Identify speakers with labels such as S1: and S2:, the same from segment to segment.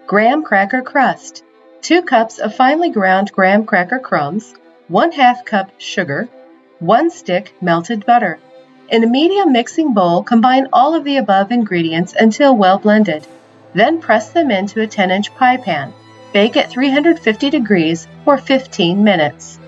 S1: Graham cracker crust. 2 cups of finely ground graham cracker crumbs, 1/2 cup sugar, 1 stick melted butter. In a medium mixing bowl, combine all of the above ingredients until well blended. Then press them into a 10-inch pie pan. Bake at 350 degrees for 15 minutes.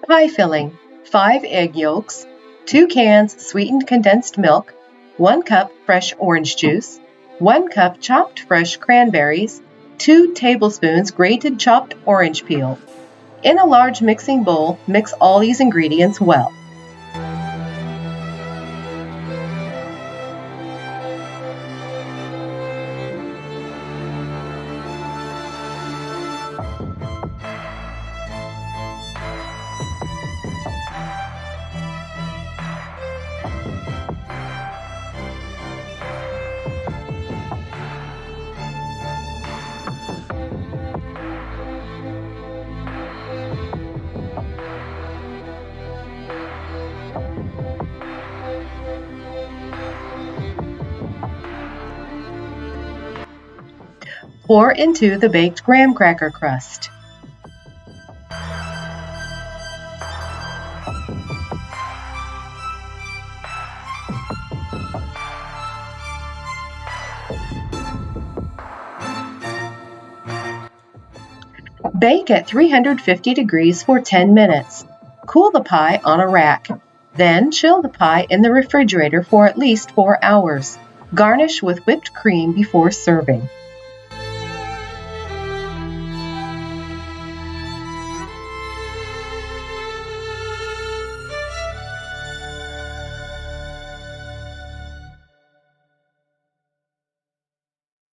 S1: Pie filling: 5 egg yolks, 2 cans sweetened condensed milk, 1 cup fresh orange juice, 1 cup chopped fresh cranberries, 2 tablespoons grated chopped orange peel. In a large mixing bowl, mix all these ingredients well. Pour into the baked graham cracker crust. Bake at 350 degrees for 10 minutes. Cool the pie on a rack. Then chill the pie in the refrigerator for at least 4 hours. Garnish with whipped cream before serving.